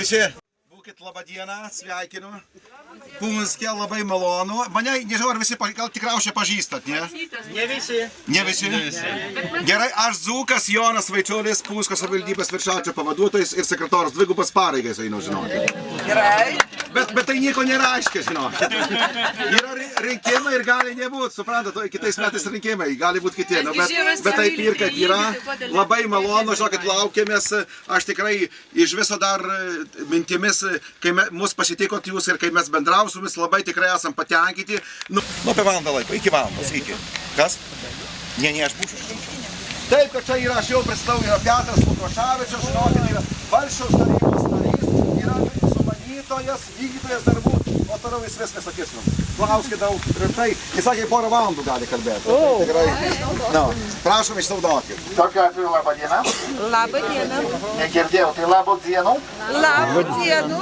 visi. Būkit labą dieną, sveikinu. Punske labai malonu. Mane, nežinau, ar visi gal tikriausiai pažįstat, ne? Ne visi. Ne visi? Gerai, aš Dzūkas Jonas Vaičiulis, Punsko savivaldybės viršačio pavaduotojas ir sekretorius, dvigubas pareigas einu, žinokit. Gerai. Bet tai nieko nereiškia, žinokit. Yra rinkimai ir gali nebūti, suprantat, kitais metais rinkimai, gali būti kiti. Bet taip ir, kad yra labai malonu, žinokit, laukiamės. Aš tikrai iš viso dar mintimis, kai mus pasitikot jūs ir kai mes bendravom su jumis, labai tikrai esam patenkinti. Nu, apie valandą laiko, iki valandos, iki. Kas? Ne, aš būsiu. Taip, kad čia yra, aš jau pristatau, yra Petras Lukoševičius, žinokit, yra Valsčiaus tarybos narys, yra sumanytojas, vykdytojas darbų, o toliau jis viską sakys jums. Klauskit daug rimtai, jis sakė, porą valandų gali kalbėti. Tikrai. Na, prašom išnaudokit. Tokiu atveju labą dieną. Labą dieną. Negirdėjau, tai labų dienų. Labą dienų.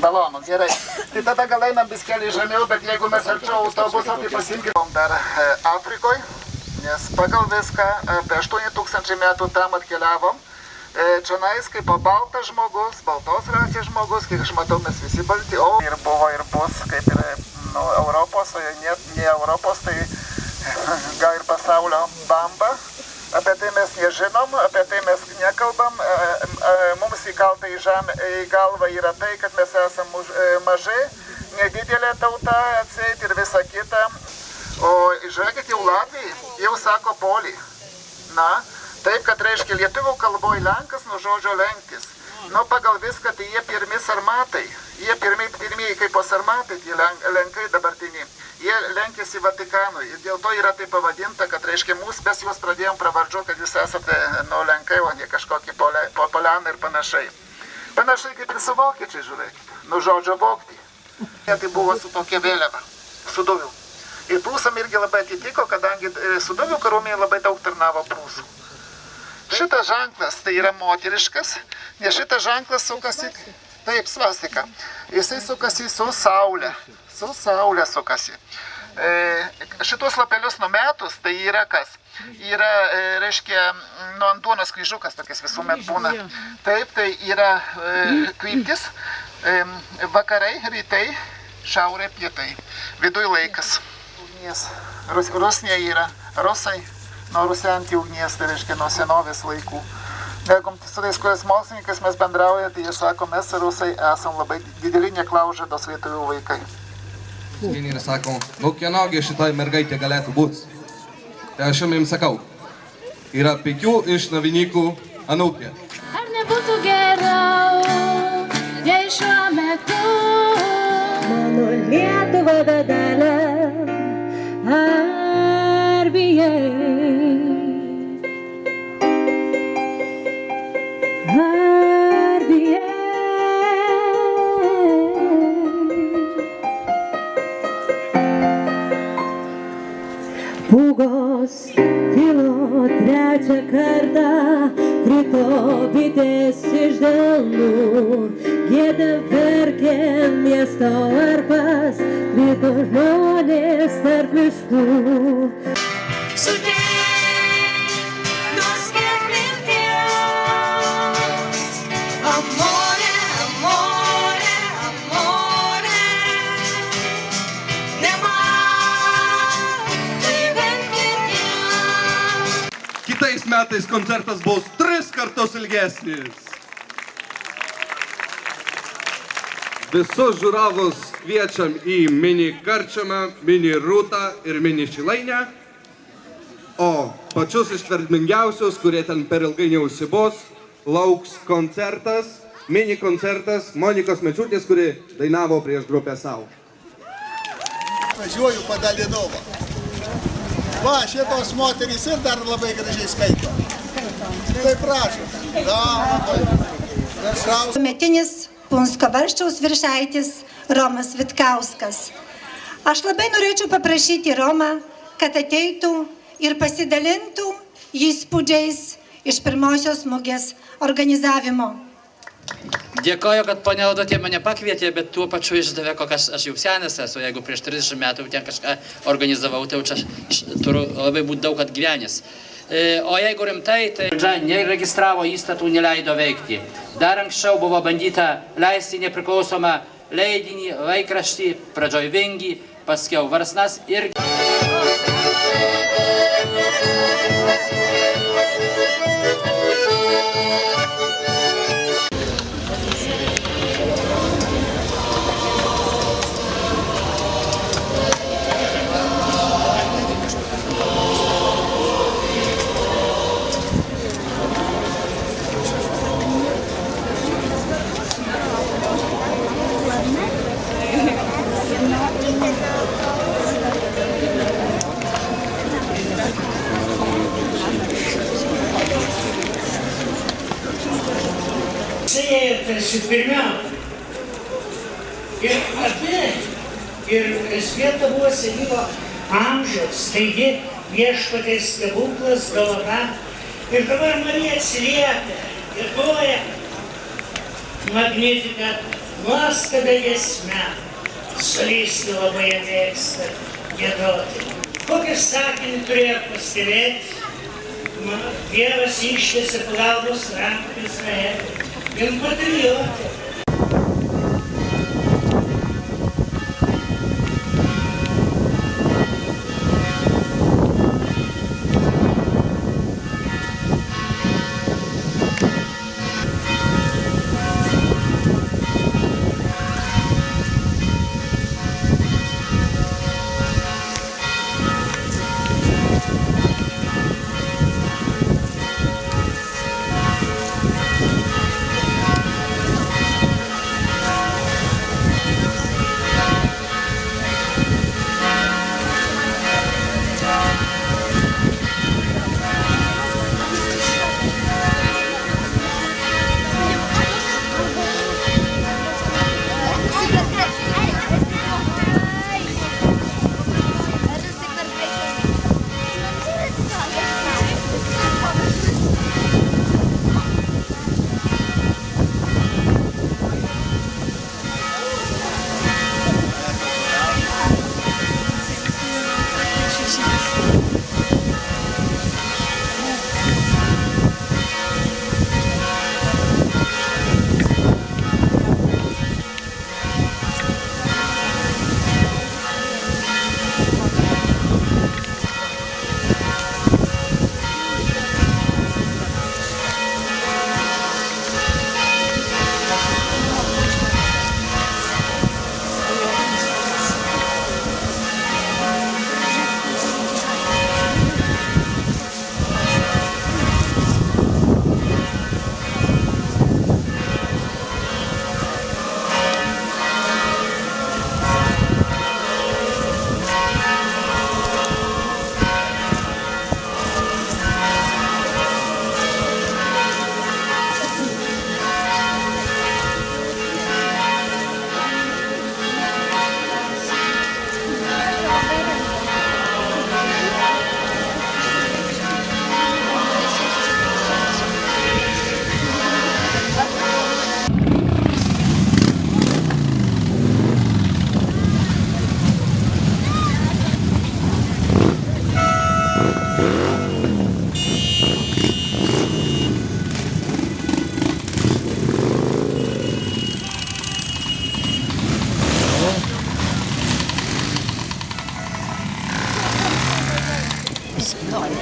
Malonu, gerai. Tai tada gal einam biskeli žemiau, bet jeigu mes arčiau autobuso, tai pasimkim dar Afrikoj, nes pagal viską apie 8000 metų tam atkeliavom. Čionais kaip baltas žmogus, baltos rasės žmogus, kiek aš matau, mes visi balti, o ir buvo ir bus kaip ir Europos, o ne Europos, tai gal ir pasaulio bamba. Apie tai mes nežinom, apie tai mes nekalbam, mums įkalta į galvą yra tai, kad mes esam mažai, nedidelė tauta atseit ir visa kita. O žiūrėkit, jau Latvijai jau sako poli. Na, taip, kad reiškia lietuvių kalboje lenkas nuo žodžio lenktis. Nu, pagal viską, tai jie pirmi sarmatai. Jie pirmieji kaip sarmatai, tie lenkai dabartiniai. Jie lenkėsi Vatikanui. Ir dėl to yra tai pavadinta, kad reiškia mes juos pradėjom pravardžiuoti, kad jūs esate lenkai, o ne kažkokie polianai ir panašiai. Panašiai kaip ir su vokiečiai, žiūrėkit. Nu, žodžio vokti. Tai buvo su tokia vėliava, suduvių. Ir prūsam irgi labai atitiko, kadangi suduvių kariuomenėje labai daug tarnavo prūsų. Šitas ženklas tai yra moteriškas, nes šitas ženklas sukasi, taip, svastika, jisai sukasi su saulė sukasi. Šitos lapelius numetus, tai yra kas? Yra, reiškia, nuo ant duonos kryžiukas tokias visuomet būna. Taip, tai yra kryptis, vakarai, rytai, šiaurė, pietai, viduj laikas. Rusnė yra rusai. Nuo rusenti ugnies, tai reiškia nuo senovės laikų. Jeigu su tais kuriais mokslininkais mes bendraujame, tai jie sako, mes rusai esam labai dideli neklaužados lietuvių vaikai. Ir sako, nu kienogi šitai mergaitė galėtų būti. Tai aš jums sakau, yra 5 iš Navinikų anūkė. Ar nebūtų geriau, jei šiuo metu mano Lietuva bedalė, ar bijai? Pūgos kilo trečią kartą, krito bitės iš delnų, gieda verkė miesto varpas, krito žmonės tarp miškų. Kitais metais koncertas bus 3 kartus ilgesnis. Visus žiūrovus kviečiam į mini karčiamą, mini rūtą ir mini šilainę. O pačius ištvermingiausius, kurie ten per ilgai neužsibos, lauks koncertas, mini koncertas Monikos Mečiūtės, kuri dainavo prieš grupę Sau. Važiuoju Padalinovą. Va, šitos moterys ir dar labai gražiai skaito. Tai prašom. Tuometinis Punsko Valsčiaus viršaitis Romas Vitkauskas. Aš labai norėčiau paprašyti Romą, kad ateitų ir pasidalintų įspūdžiais iš pirmosios mugės organizavimo. Dėkoju, kad ponia Audotė mane pakvietė, bet tuo pačiu išdavė, kokias aš jau senas esu. Jeigu prieš 30 metų ten kažką organizavau, tai čia turiu labai būti daug atgyvenęs. O jeigu rimtai, tai valdžia neregistravo įstatų, neleido veikti. Dar anksčiau buvo bandyta leisti nepriklausomą leidinį, laikraštį, pradžioj Vingį, paskiau Varsnas ir... Tarsi pirmiau. Ir abi, ir Elžbieta buvo senyvo amžiaus, taigi viešpaties stebuklas, dovana. Ir dabar Marija atsiliepia ir groja Magnificat, nuostabia giesme. Solistai labai mėgsta giedoti. Kokį sakinį turėjo pastebėti? Dievas ištiesė pagalbos ranką Izraeliui. Ir patriotė.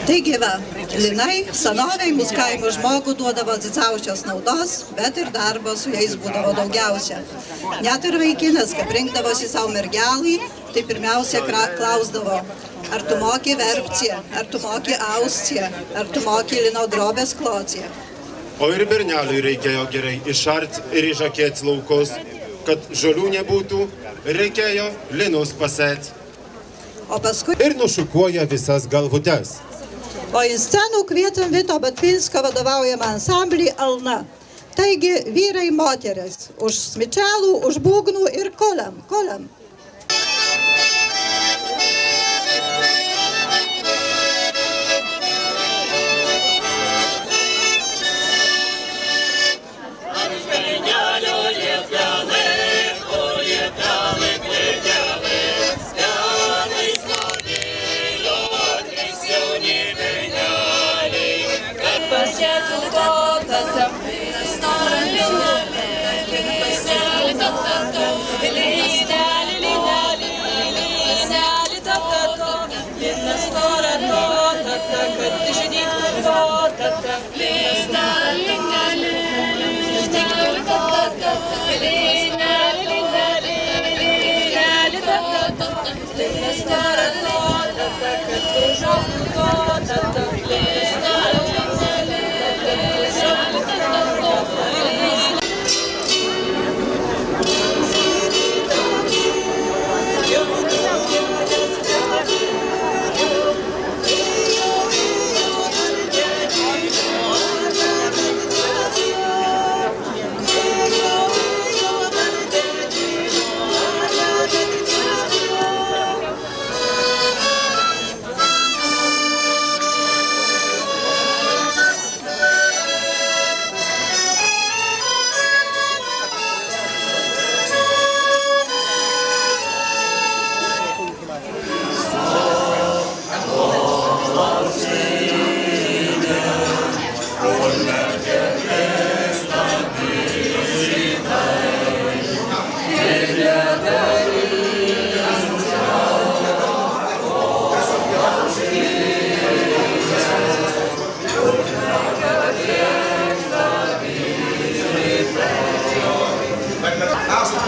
Taigi va, linai, senovai mūsų kaimo žmogų duodavo didžiausios naudos, bet ir darbo su jais būdavo daugiausia. Net ir vaikinas, kai rinkdavosi savo mergelį, tai pirmiausia klausdavo, ar tu moki verpciją, ar tu moki austiją, ar tu moki lino drobės klociją. O ir berneliui reikėjo gerai išart ir išakėti laukus, kad žolių nebūtų, reikėjo linus pasėti. O paskui... Ir nušukuoja visas galvutes. O į sceną kviečiam Vito Batvinsko vadovaujamą ansamblį Alna. Taigi vyrai moteris, už smičelų, už būgnų ir koliam.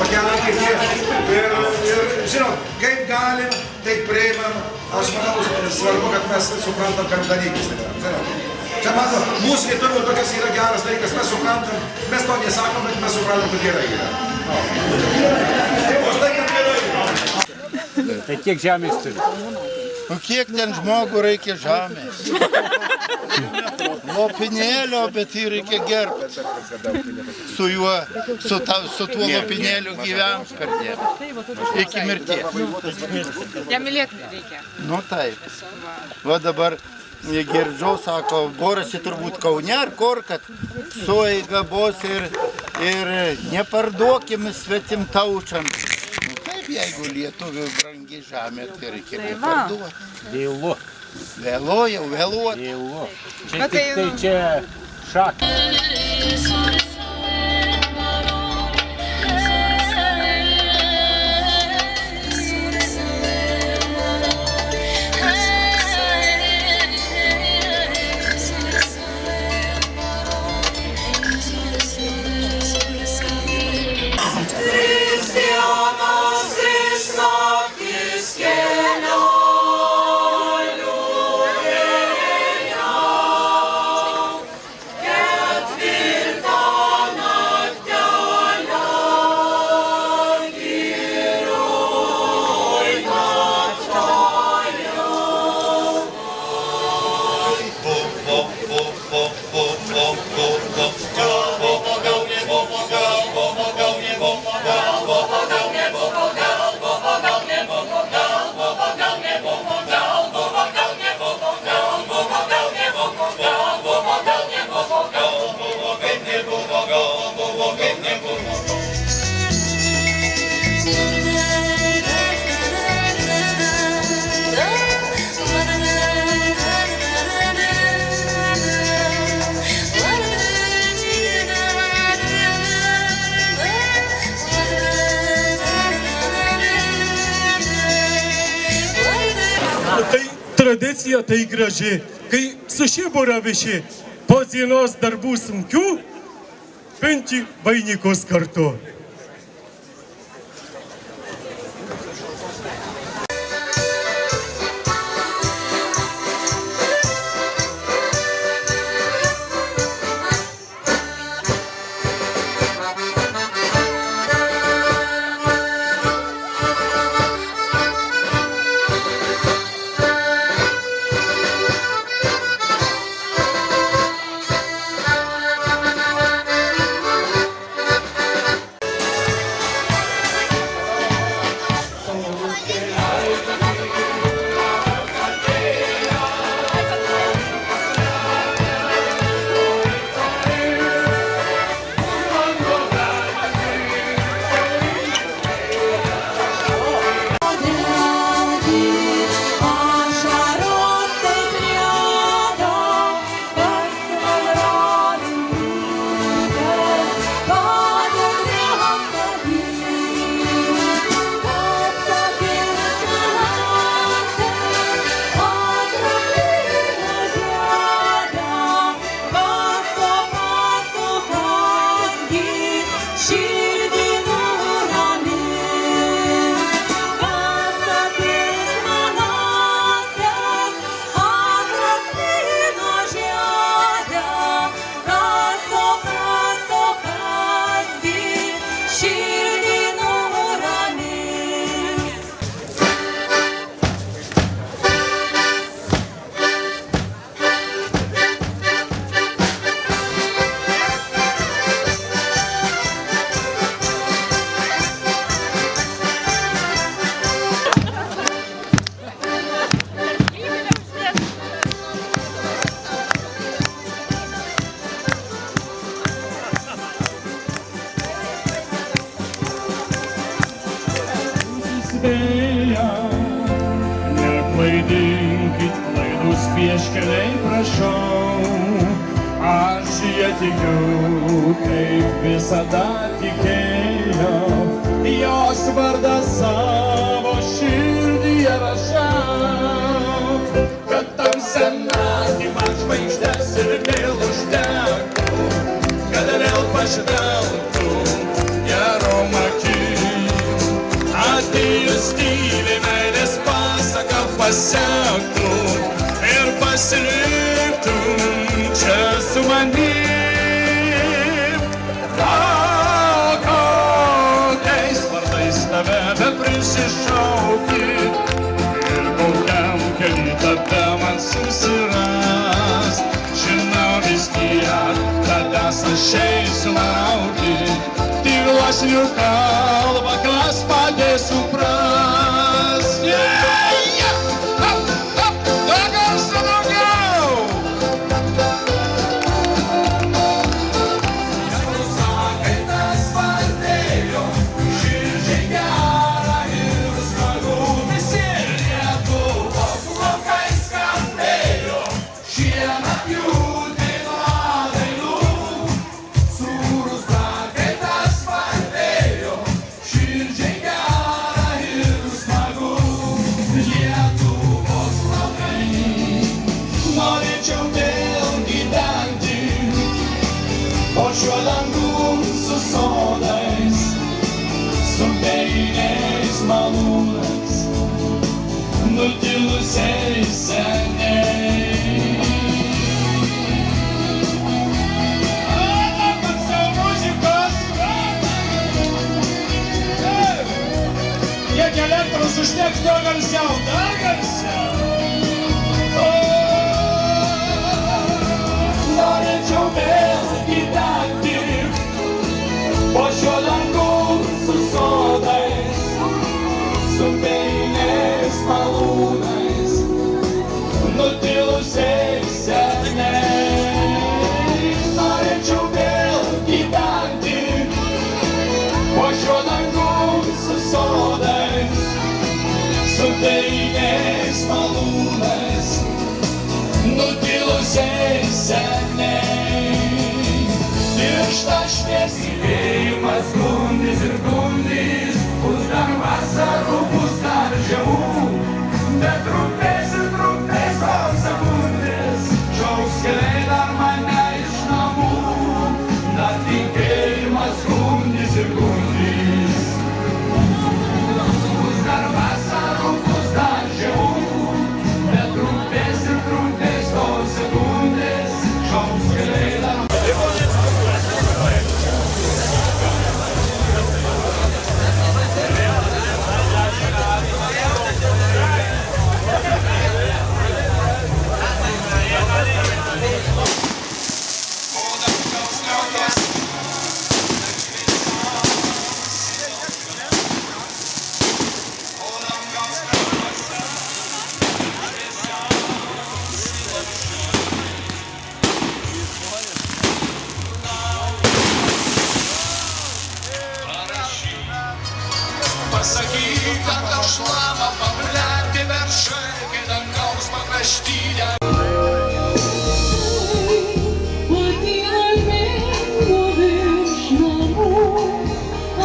pakelkite. Ir žinot, kaip galim, taip priimam. Aš manau, svarbu, kad mes suprantam, kad dalykis tai yra. Čia mato, mūsų lietuvių tokias yra geras dalykas, mes suprantam, mes to nesakom, bet mes suprantam, kad gerai yra. O štai kad gerai yra. Tai kiek žemės turi? Nu kiek ten žmogų reikia žemės? Lopinėlio, bet jį reikia gerbti. Su juo, su tuo lopinėliu gyvens per dieną. Iki mirties. Ją mylėti reikia. Nu taip. Va dabar girdžiau, sako, borasi turbūt Kaune ar kur, kad sueiga bus ir neparduokim svetimtaučiam. Nu taip, jeigu lietuvių brangi žemė, tai reikia neparduoti. Vėlu. Vėlu, jau vėluoti. Vėlu. Čia tik tai čia šakė. Tradicija tai graži, kai sušibura visi po dienos darbų sunkių, pinti vainikus kartu. Neklaidinkit klaidus vieškeliai, prašau. Aš ją tikiu, kaip visada tikėjau. Jos vardą savo širdyje rašau, kad tamsią naktį man žvaigždes ir vėl uždegtų, kad vėl pažvelgtų gerom akim. jos tyliai meilės pasaką pasiektų ir pasiliktum čia su manim. Kokiais vardais tave beprisišaukit ir kokiam kely tave man susiras. Žinau vis tiek, kad esą šiais lauki, tik glasnių kalba, kas padės supras. Po šiuo dangum su sodais, su vėjiniais malūnais, nutilusiais seniai. Paklausiau muzikos, kiek elektros užteks, to garsiau, dar garsiau. Norėčiau vėl gyventi po šiuo dangum su sodais, su vėjiniais malūnais, nutilusiais seniai. Norėčiau vėl gyventi po šiuo dangum su sodais, su vėjiniais malūnais, nutilusiais seniai. Tiršta šviesi vėjimas gundys ir gundys, bus dar vasarų, bus dar žiemų, bet trupės ir trupės tos sekundės, šauks keliai dar mane iš namų. Dar tikėjimas gundys ir gundys, bus dar vasarų, bus dar žiemų, bet trupės ir trupės tos sekundės, šauks keliai dar mane. Pasakyk, kad tau šlama pablerti veršai, kai dangaus pakraštyje.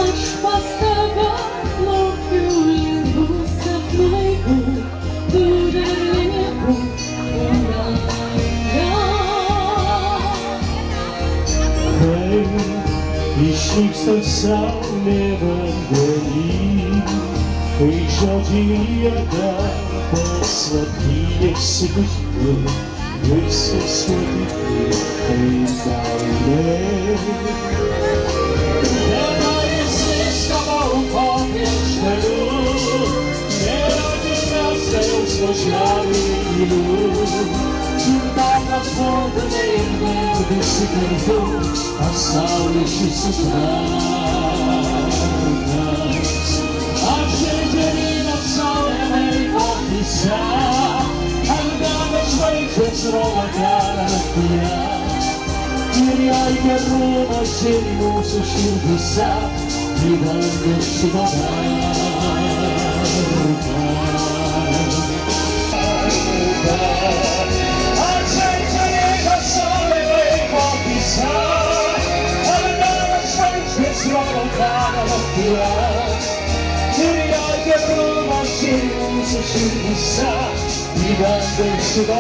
Aš pas tave plaukiu lengvų sapnų, tu dar nebūk Kai išnyksta saulė vandeny, kai žodžiai lieka paslaptyje sigutė, viskas sutikti kaip gailė. Tenais skabau paprieškariu, nėra tikriausia jausmo žemė giliu. Ir dar atrodame ir visi kartu, pasaulį šis suprantas. Apžaidžiame saulę laiko akyse, atgavę žvaigždės rodo kelią naktyje. Ir jei gerumas ir mūsų širdyse, į dangų šitą Ir jei gerumas ir mūsų širdyse, į dangų šitą